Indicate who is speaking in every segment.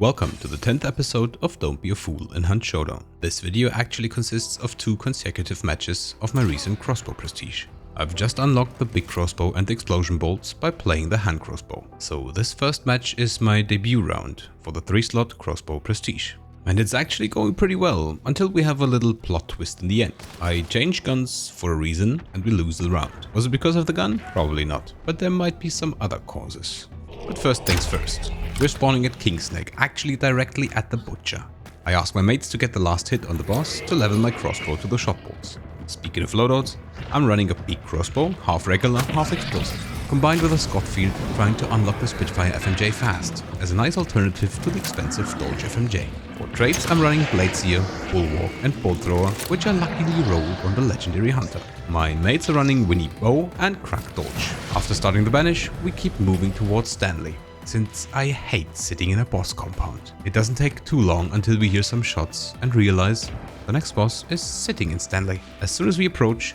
Speaker 1: Welcome to the 10th episode of Don't Be a Fool in Hunt Showdown. This video actually consists of 2 consecutive matches of my recent crossbow prestige. I've just unlocked the big crossbow and the explosion bolts by playing the hand crossbow. So this first match is my debut round for the 3-slot crossbow prestige. And it's actually going pretty well, until we have a little plot twist in the end. I changed guns for a reason and we lose the round. Was it because of the gun? Probably not, but there might be some other causes. But first things first. We're spawning at Kingsnake, actually directly at the butcher. I asked my mates to get the last hit on the boss to level my crossbow to the shot bolts. Speaking of loadouts, I'm running a big crossbow, half regular, half explosive, combined with a Scottfield trying to unlock the Spitfire FMJ fast, as a nice alternative to the expensive Dolge FMJ. For trades, I'm running Bladeseer, Bulwark and Bolt Thrower, which I luckily rolled on the legendary Hunter. My mates are running Winnie Bow and Crack Dolge. After starting the banish, we keep moving towards Stanley, since I hate sitting in a boss compound. It doesn't take too long until we hear some shots and realize the next boss is sitting in Stanley. As soon as we approach,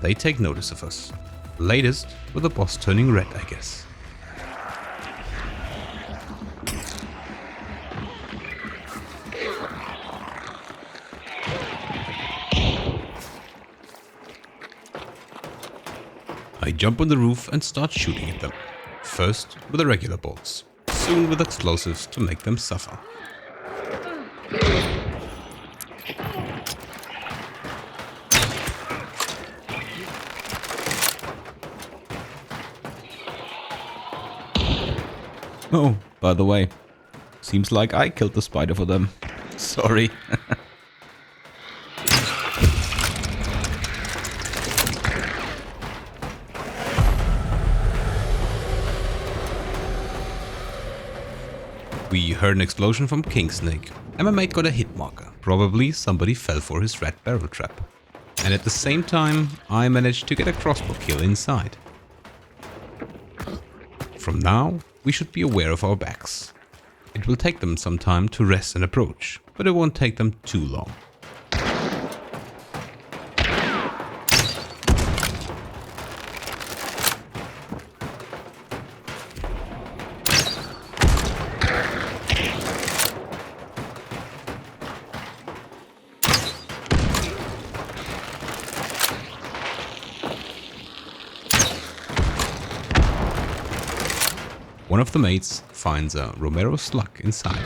Speaker 1: they take notice of us. Latest with the boss turning red, I guess. I jump on the roof and start shooting at them. First with the regular bolts, soon with explosives to make them suffer. Oh, by the way, seems like I killed the spider for them. Sorry. We heard an explosion from Kingsnake, and my mate got a hit marker. Probably somebody fell for his red barrel trap. And at the same time, I managed to get a crossbow kill inside. From now, we should be aware of our backs. It will take them some time to rest and approach, but it won't take them too long. One of the mates finds a Romero slug inside.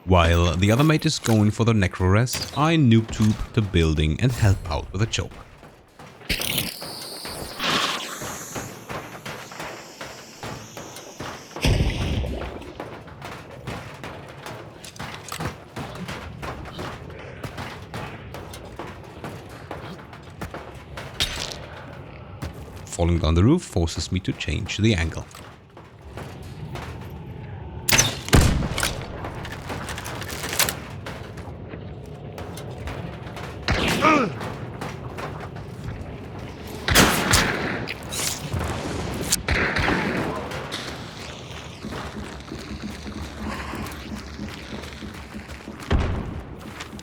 Speaker 1: While the other mate is going for the necro-res, I noob tube the building and help out with a choke. Falling down the roof forces me to change the angle.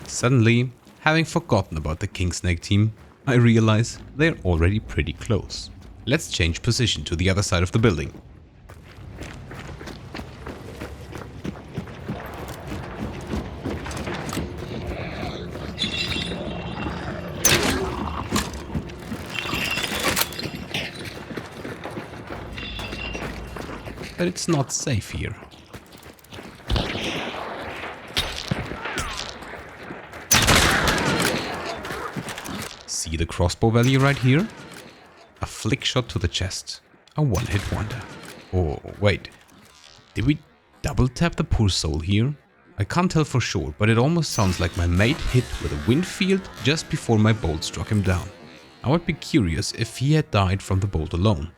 Speaker 1: Suddenly, having forgotten about the Kingsnake team, I realize they're already pretty close. Let's change position to the other side of the building. But it's not safe here. See the crossbow value right here? A flick shot to the chest. A one-hit wonder. Oh, wait. Did we double tap the poor soul here? I can't tell for sure, but it almost sounds like my mate hit with a wind field just before my bolt struck him down. I would be curious if he had died from the bolt alone.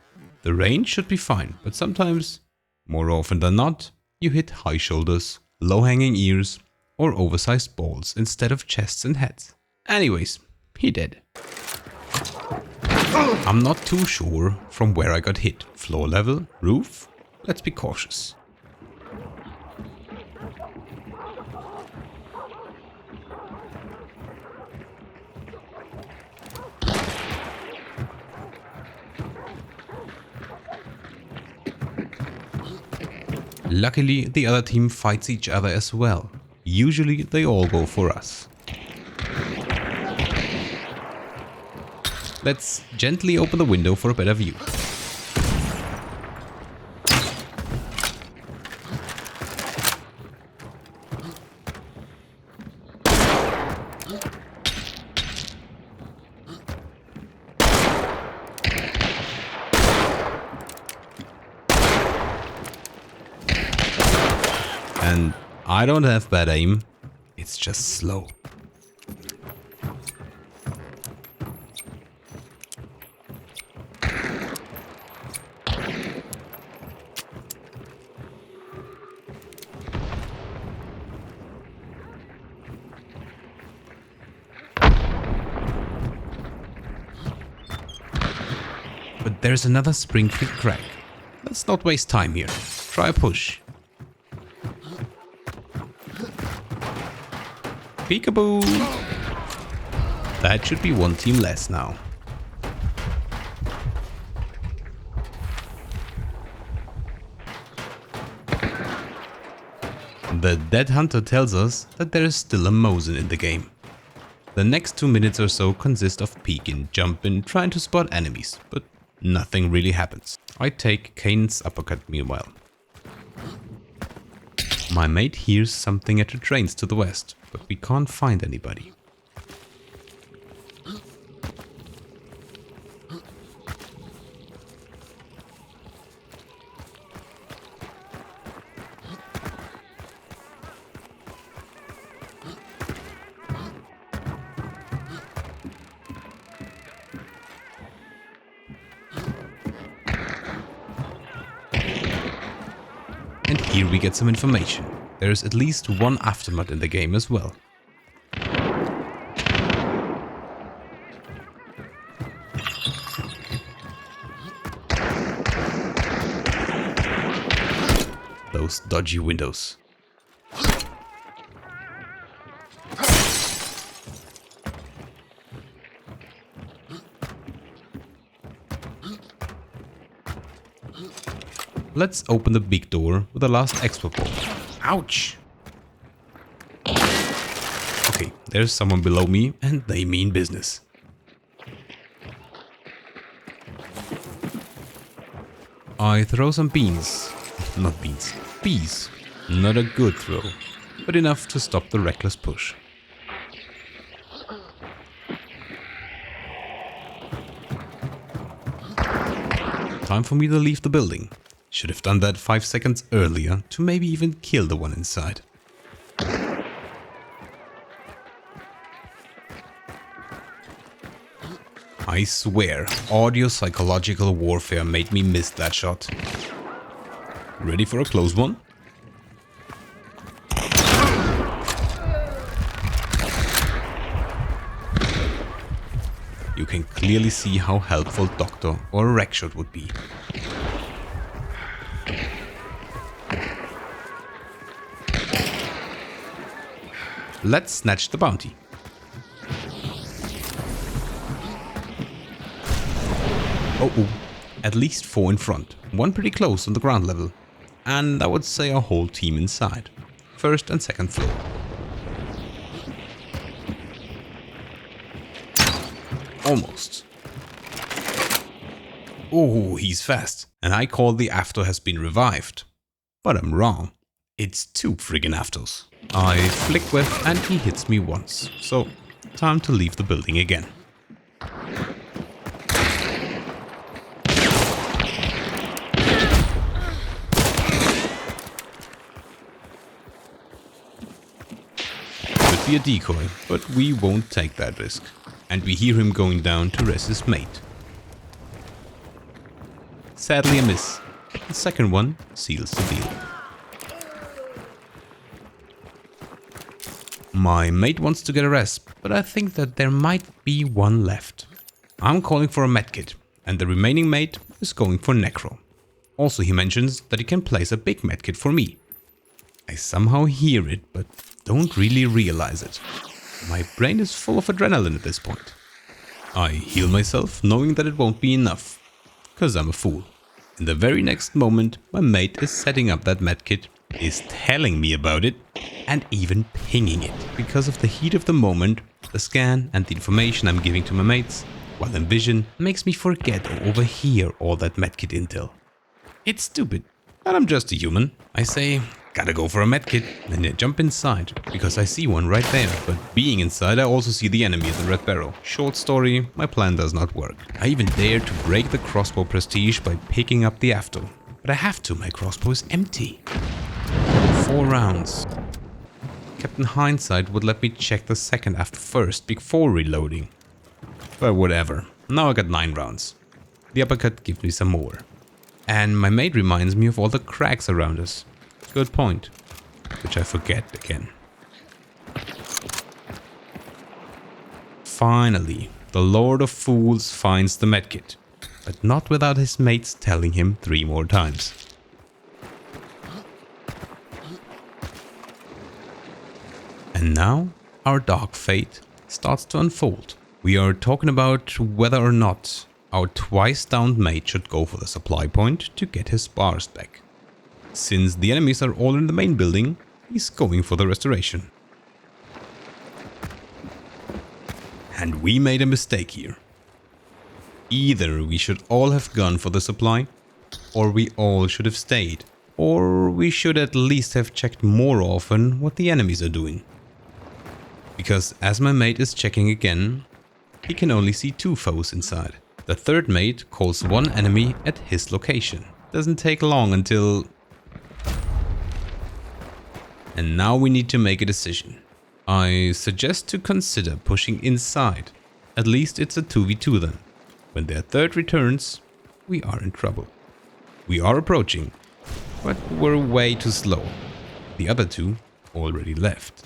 Speaker 1: The range should be fine, but sometimes, more often than not, you hit high shoulders, low-hanging ears, or oversized balls instead of chests and heads. Anyways, he did. I'm not too sure from where I got hit. Floor level? Roof? Let's be cautious. Luckily, the other team fights each other as well. Usually they all go for us. Let's gently open the window for a better view. And I don't have bad aim, it's just slow. But there's another spring-fed crack. Let's not waste time here. Try a push. Peekaboo! That should be one team less now. The dead hunter tells us that there is still a Mosin in the game. The next 2 minutes or so consist of peeking, jumping, trying to spot enemies, but nothing really happens. I take Kane's uppercut meanwhile. My mate hears something at the trains to the west, but we can't find anybody. And here we get some information. There is at least one aftermath in the game as well. Those dodgy windows. Let's open the big door with the last expert ball. Ouch! Okay, there's someone below me and they mean business. I throw some beans. Not beans. Bees. Not a good throw, but enough to stop the reckless push. Time for me to leave the building. Should have done that 5 seconds earlier to maybe even kill the one inside. I swear, audio psychological warfare made me miss that shot. Ready for a close one? You can clearly see how helpful Doctor or a wreck shot would be. Let's snatch the bounty. Oh, at least 4 in front, one pretty close on the ground level, and I would say a whole team inside, first and second floor. Almost. Oh, he's fast, and I call the After has been revived. But I'm wrong. It's 2 friggin' Aftos. I flick whiff and he hits me once, so time to leave the building again. Could be a decoy, but we won't take that risk. And we hear him going down to rest his mate. Sadly a miss. The second one seals the deal. My mate wants to get a rest, but I think that there might be one left. I'm calling for a medkit, and the remaining mate is going for necro. Also he mentions that he can place a big medkit for me. I somehow hear it, but don't really realize it. My brain is full of adrenaline at this point. I heal myself, knowing that it won't be enough, cause I'm a fool. In the very next moment, my mate is setting up that medkit, is telling me about it, and even pinging it. Because of the heat of the moment, the scan and the information I'm giving to my mates, while in vision, makes me forget or overhear all that medkit intel. It's stupid, but I'm just a human. I say, gotta go for a medkit, and I jump inside, because I see one right there. But being inside, I also see the enemy at the red barrel. Short story, my plan does not work. I even dare to break the crossbow prestige by picking up the after. But I have to, my crossbow is empty. 4 rounds. Captain Hindsight would let me check the second after first, before reloading. But whatever, now I got 9 rounds. The uppercut gives me some more. And my mate reminds me of all the cracks around us. Good point. Which I forget again. Finally, the Lord of Fools finds the medkit. But not without his mates telling him 3 more times. And now, our dark fate starts to unfold. We are talking about whether or not our twice downed mate should go for the supply point to get his bars back. Since the enemies are all in the main building, he's going for the restoration. And we made a mistake here. Either we should all have gone for the supply, or we all should have stayed. Or we should at least have checked more often what the enemies are doing. Because as my mate is checking again, he can only see 2 foes inside. The third mate calls one enemy at his location. Doesn't take long until... And now we need to make a decision. I suggest to consider pushing inside. At least it's a 2v2 then. When their third returns, we are in trouble. We are approaching, but we're way too slow. The other 2 already left.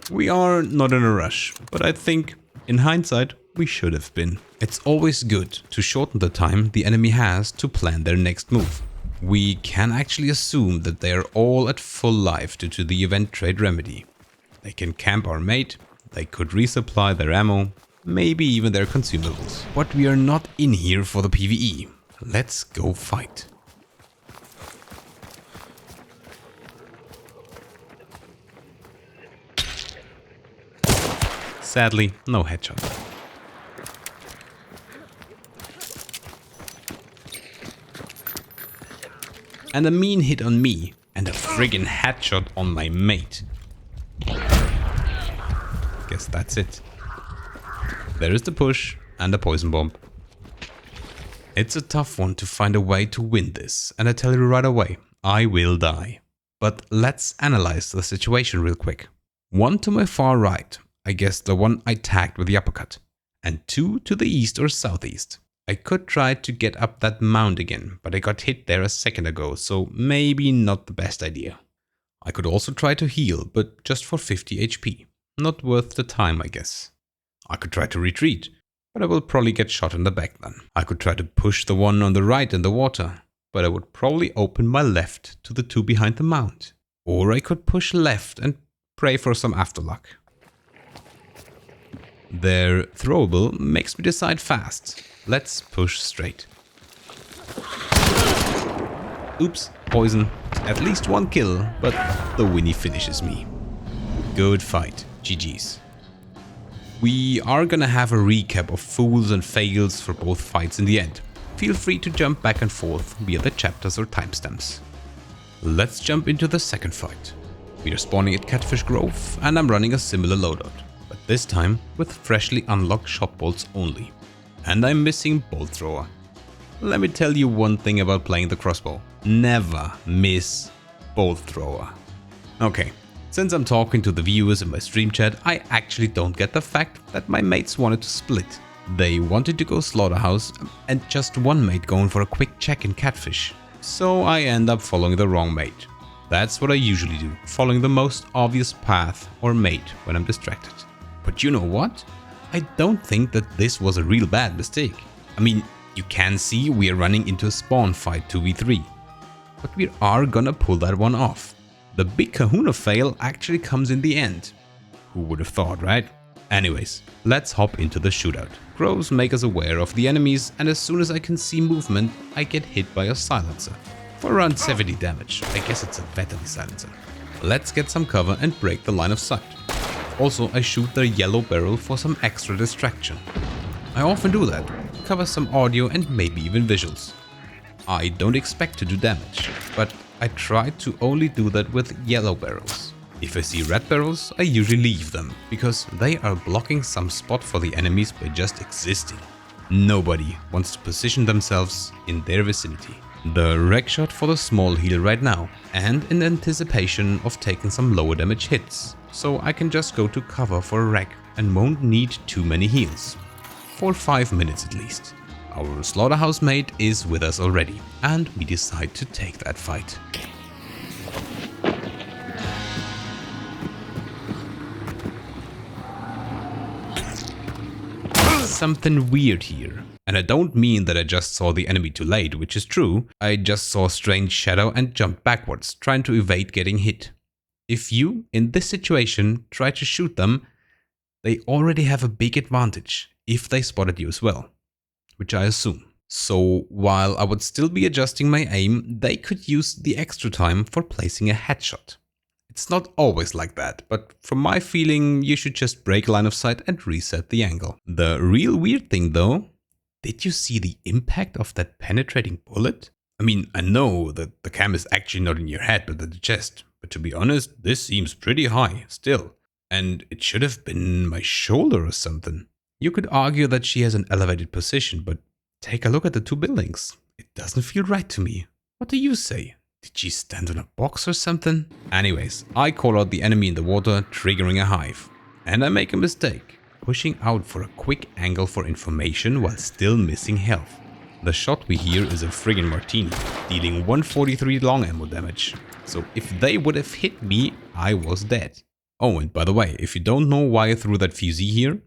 Speaker 1: We are not in a rush, but I think, in hindsight, we should have been. It's always good to shorten the time the enemy has to plan their next move. We can actually assume that they are all at full life due to the event trade remedy. They can camp our mate, they could resupply their ammo, maybe even their consumables. But we are not in here for the PvE. Let's go fight. Sadly, no headshot. And a mean hit on me, and a friggin' headshot on my mate. Guess that's it. There is the push and the poison bomb. It's a tough one to find a way to win this, and I tell you right away, I will die. But let's analyze the situation real quick. 1 to my far right, I guess the one I tagged with the uppercut, and 2 to the east or southeast. I could try to get up that mound again, but I got hit there a second ago, so maybe not the best idea. I could also try to heal, but just for 50 HP. Not worth the time, I guess. I could try to retreat, but I will probably get shot in the back then. I could try to push the one on the right in the water, but I would probably open my left to the 2 behind the mound. Or I could push left and pray for some afterluck. Their throwable makes me decide fast. Let's push straight. Oops, poison. At least 1 kill, but the Winnie finishes me. Good fight. GG's. We are gonna have a recap of fools and fails for both fights in the end. Feel free to jump back and forth via the chapters or timestamps. Let's jump into the second fight. We are spawning at Catfish Grove and I'm running a similar loadout, but this time with freshly unlocked shot bolts only. And I'm missing bolt thrower. Let me tell you one thing about playing the crossbow. Never miss bolt thrower. Okay, since I'm talking to the viewers in my stream chat, I actually don't get the fact that my mates wanted to split. They wanted to go slaughterhouse and just one mate going for a quick check in Catfish. So I end up following the wrong mate. That's what I usually do, following the most obvious path or mate when I'm distracted. But you know what? I don't think that this was a real bad mistake. I mean, you can see we are running into a spawn fight 2v3. But we are gonna pull that one off. The big kahuna fail actually comes in the end. Who would have thought, right? Anyways, let's hop into the shootout. Crows make us aware of the enemies, and as soon as I can see movement, I get hit by a silencer. For around 70 damage, I guess it's a battery silencer. Let's get some cover and break the line of sight. Also, I shoot their yellow barrel for some extra distraction. I often do that, cover some audio and maybe even visuals. I don't expect to do damage, but I try to only do that with yellow barrels. If I see red barrels, I usually leave them, because they are blocking some spot for the enemies by just existing. Nobody wants to position themselves in their vicinity. The wreck shot for the small heal right now, and in anticipation of taking some lower damage hits, so I can just go to cover for a wreck and won't need too many heals. For 5 minutes at least. Our slaughterhouse mate is with us already, and we decide to take that fight. Something weird here. And I don't mean that I just saw the enemy too late, which is true. I just saw a strange shadow and jumped backwards, trying to evade getting hit. If you, in this situation, try to shoot them, they already have a big advantage, if they spotted you as well. Which I assume. So, while I would still be adjusting my aim, they could use the extra time for placing a headshot. It's not always like that, but from my feeling, you should just break line of sight and reset the angle. The real weird thing though, did you see the impact of that penetrating bullet? I mean, I know that the cam is actually not in your head but at the chest, but to be honest, this seems pretty high still. And it should have been my shoulder or something. You could argue that she has an elevated position, but take a look at the two buildings. It doesn't feel right to me. What do you say? Did she stand on a box or something? Anyways, I call out the enemy in the water, triggering a hive. And I make a mistake, pushing out for a quick angle for information while still missing health. The shot we hear is a friggin' martini, dealing 143 long ammo damage. So if they would have hit me, I was dead. Oh, and by the way, if you don't know why I threw that fusee here,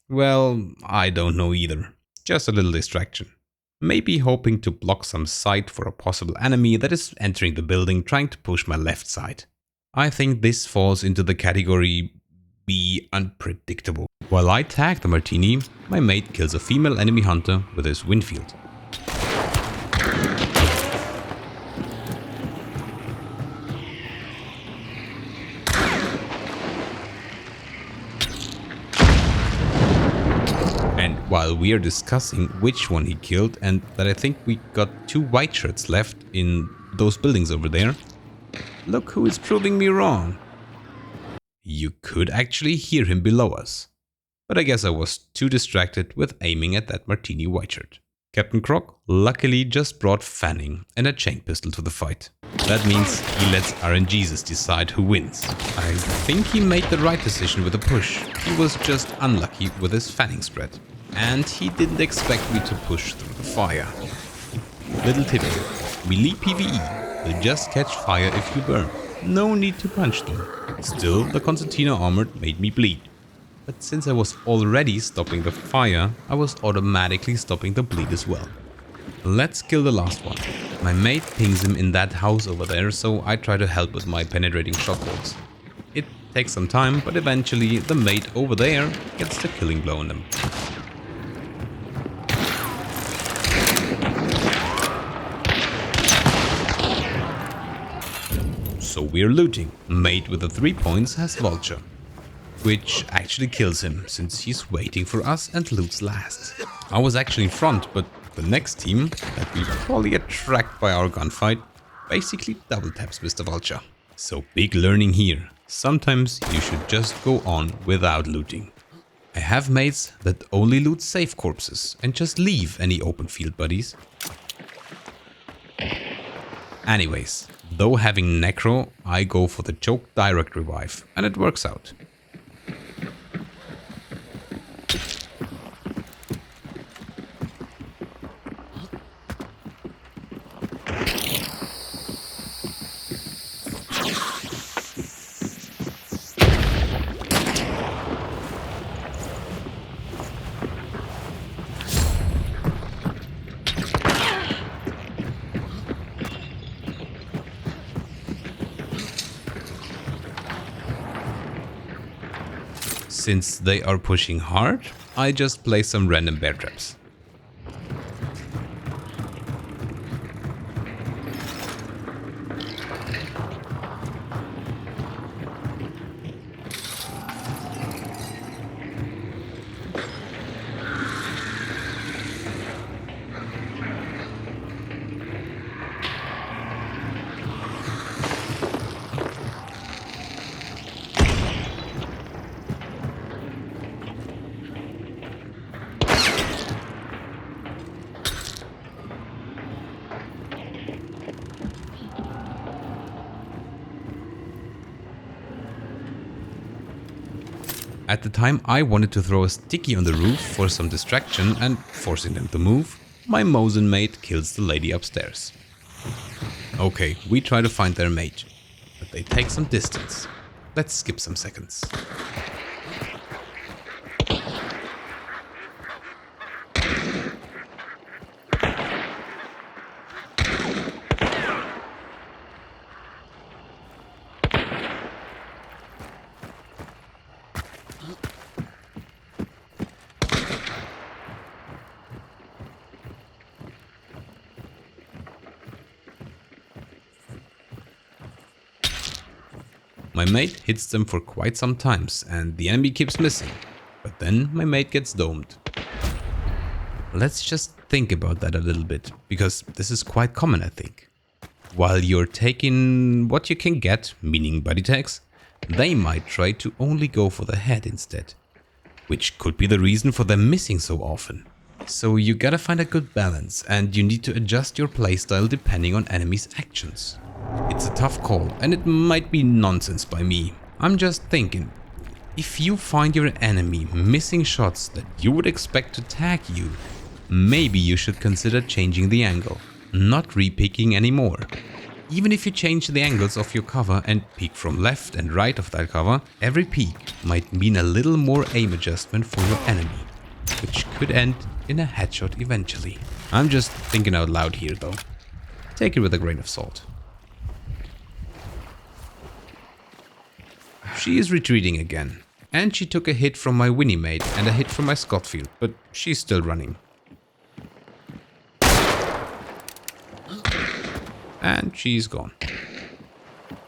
Speaker 1: well, I don't know either. Just a little distraction. Maybe hoping to block some sight for a possible enemy that is entering the building trying to push my left side. I think this falls into the category be unpredictable. While I tag the martini, my mate kills a female enemy hunter with his Winfield. And while we are discussing which one he killed and that I think we got 2 white shirts left in those buildings over there, look who is proving me wrong. You could actually hear him below us. But I guess I was too distracted with aiming at that martini white shirt. Captain Croc luckily just brought Fanning and a chain pistol to the fight. That means he lets RNGesus decide who wins. I think he made the right decision with the push. He was just unlucky with his Fanning spread. And he didn't expect me to push through the fire. Little tip here, melee PvE will just catch fire if you burn. No need to punch them. Still, the concertina armor made me bleed. But since I was already stopping the fire, I was automatically stopping the bleed as well. Let's kill the last one. My mate pings him in that house over there, so I try to help with my penetrating shot bolts. It takes some time, but eventually the mate over there gets the killing blow on them. So we're looting. Mate with the 3 points has Vulture, which actually kills him since he's waiting for us and loots last. I was actually in front, but the next team that we probably attract by our gunfight basically double taps Mr. Vulture. So big learning here. Sometimes you should just go on without looting. I have mates that only loot safe corpses and just leave any open field buddies. Anyways, though having Necro, I go for the choke direct revive, and it works out. Since they are pushing hard, I just place some random bear traps. At the time I wanted to throw a sticky on the roof for some distraction and forcing them to move, my Mosin mate kills the lady upstairs. Okay, we try to find their mate, but they take some distance. Let's skip some seconds. My mate hits them for quite some times and the enemy keeps missing, but then my mate gets domed. Let's just think about that a little bit, because this is quite common, I think. While you're taking what you can get, meaning body tags, they might try to only go for the head instead, which could be the reason for them missing so often. So you gotta find a good balance and you need to adjust your playstyle depending on enemies' actions. It's a tough call and it might be nonsense by me. I'm just thinking, if you find your enemy missing shots that you would expect to tag you, maybe you should consider changing the angle, not re-peeking anymore. Even if you change the angles of your cover and peek from left and right of that cover, every peek might mean a little more aim adjustment for your enemy, which could end in a headshot eventually. I'm just thinking out loud here though. Take it with a grain of salt. She is retreating again, and she took a hit from my Winnie mate and a hit from my Scottfield, but she's still running. And she's gone.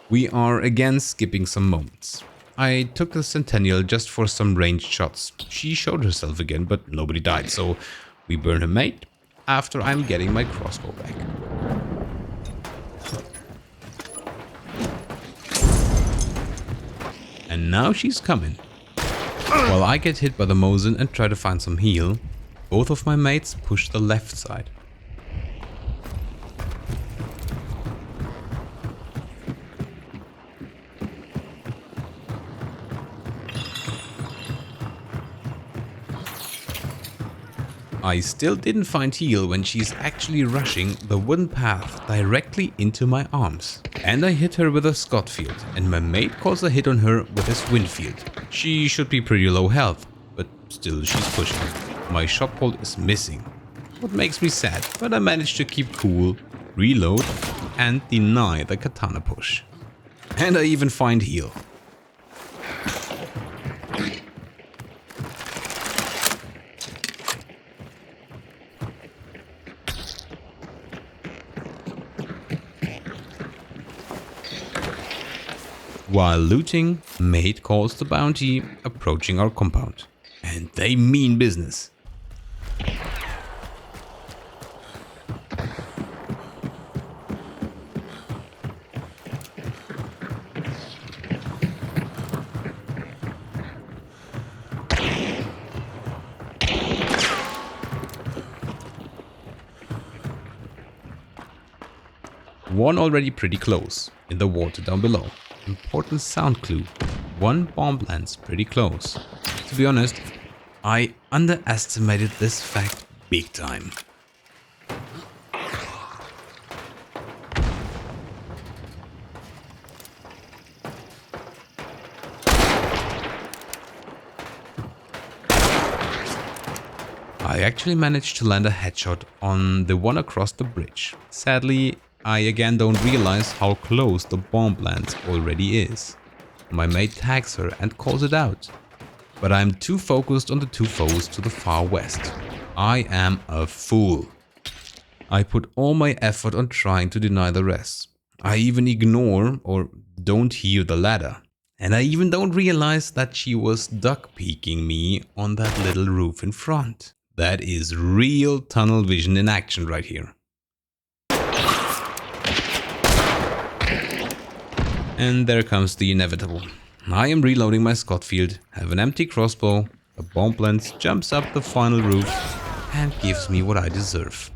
Speaker 1: We are again skipping some moments. I took the Centennial just for some ranged shots. She showed herself again, but nobody died, so we burn her mate after I'm getting my crossbow back. And now she's coming. While I get hit by the Mosin and try to find some heal, both of my mates push the left side. I still didn't find heal when she's actually rushing the wooden path directly into my arms. And I hit her with a Scottfield, and my mate calls a hit on her with his Winfield. She should be pretty low health, but still she's pushing. My shot bolt is missing, what makes me sad, but I managed to keep cool, reload, and deny the katana push. And I even find heal. While looting, mate calls the bounty approaching our compound. And they mean business. One already pretty close, in the water down below. Important sound clue. One bomb lands pretty close. To be honest, I underestimated this fact big time. I actually managed to land a headshot on the one across the bridge. Sadly, I again don't realize how close the bomb lands already is. My mate tags her and calls it out. but I'm too focused on the two foes to the far west. I am a fool. I put all my effort on trying to deny the rest. I even ignore or don't hear the ladder. And I even don't realize that she was duck peeking me on that little roof in front. That is real tunnel vision in action right here. And there comes the inevitable. I am reloading my Scotfield, have an empty crossbow, a bomb lens jumps up the final roof and gives me what I deserve.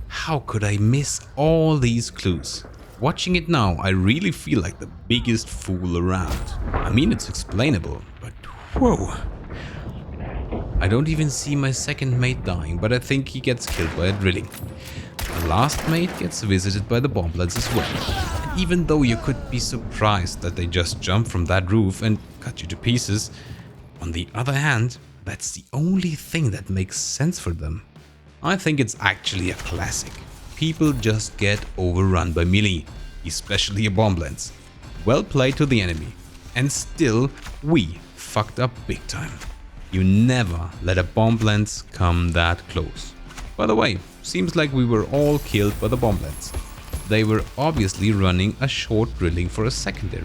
Speaker 1: How could I miss all these clues? Watching it now, I really feel like the biggest fool around. I mean, it's explainable, but whoa. I don't even see my second mate dying, but I think he gets killed by a drilling. The last mate gets visited by the bomb blades as well. And even though you could be surprised that they just jump from that roof and cut you to pieces, on the other hand, that's the only thing that makes sense for them. I think it's actually a classic. People just get overrun by melee, especially a bomb lens. Well played to the enemy. And still, we fucked up big time. You never let a bomb lens come that close. By the way, seems like we were all killed by the bomb lens. They were obviously running a short drilling for a secondary.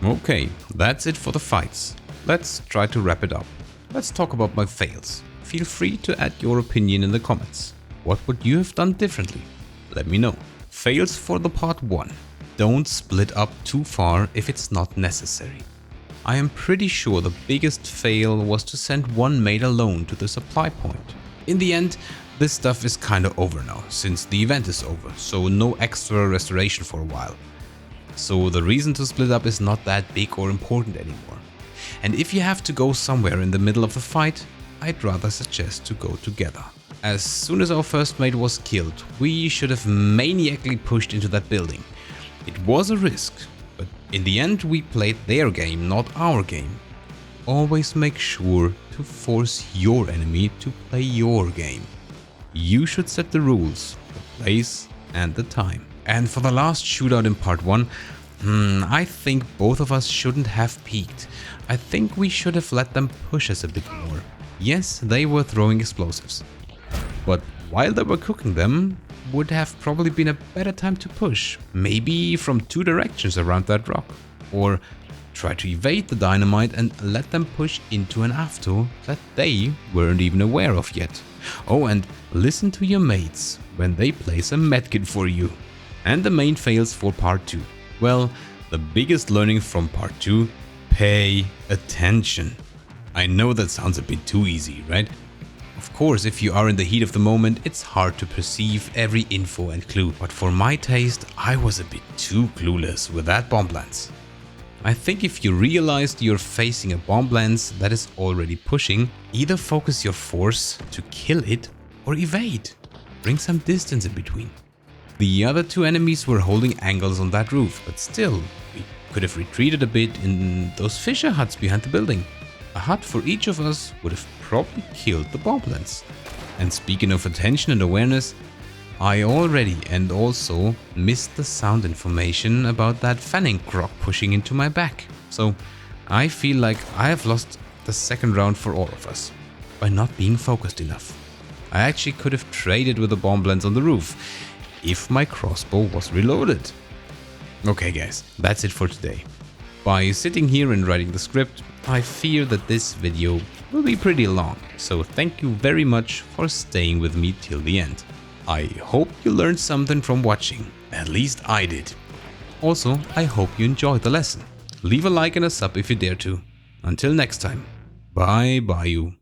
Speaker 1: Okay, that's it for the fights. Let's try to wrap it up. Let's talk about my fails. Feel free to add your opinion in the comments. What would you have done differently? Let me know. Fails for the part 1. Don't split up too far if it's not necessary. I am pretty sure the biggest fail was to send one mate alone to the supply point. In the end, this stuff is kinda over now, since the event is over, so no extra restoration for a while. So the reason to split up is not that big or important anymore. And if you have to go somewhere in the middle of the fight, I'd rather suggest to go together. As soon as our first mate was killed, we should have maniacally pushed into that building. It was a risk, but in the end we played their game, not our game. Always make sure to force your enemy to play your game. You should set the rules, the place and the time. And for the last shootout in part 1, I think both of us shouldn't have peeked. I think we should have let them push us a bit more. Yes, they were throwing explosives. But while they were cooking them, would have probably been a better time to push. Maybe from 2 directions around that rock. Or try to evade the dynamite and let them push into an AFTO that they weren't even aware of yet. Oh, and listen to your mates when they place a medkit for you. And the main fails for part 2. Well, the biggest learning from part 2, pay attention. I know that sounds a bit too easy, right? Of course, if you are in the heat of the moment, it's hard to perceive every info and clue, but for my taste, I was a bit too clueless with that bomb lens. I think if you realized you're facing a bomb lens that is already pushing, either focus your force to kill it or evade. Bring some distance in between. The other 2 enemies were holding angles on that roof, but still, we could have retreated a bit in those fisher huts behind the building. A hut for each of us would have probably killed the bomb lens. And speaking of attention and awareness, I already and also missed the sound information about that fanning croc pushing into my back. So I feel like I have lost the second round for all of us by not being focused enough. I actually could have traded with the bomb lens on the roof if my crossbow was reloaded. Okay guys, that's it for today. By sitting here and writing the script, I fear that this video will be pretty long, so thank you very much for staying with me till the end. I hope you learned something from watching, at least I did. Also, I hope you enjoyed the lesson. Leave a like and a sub if you dare to. Until next time, bye bye you.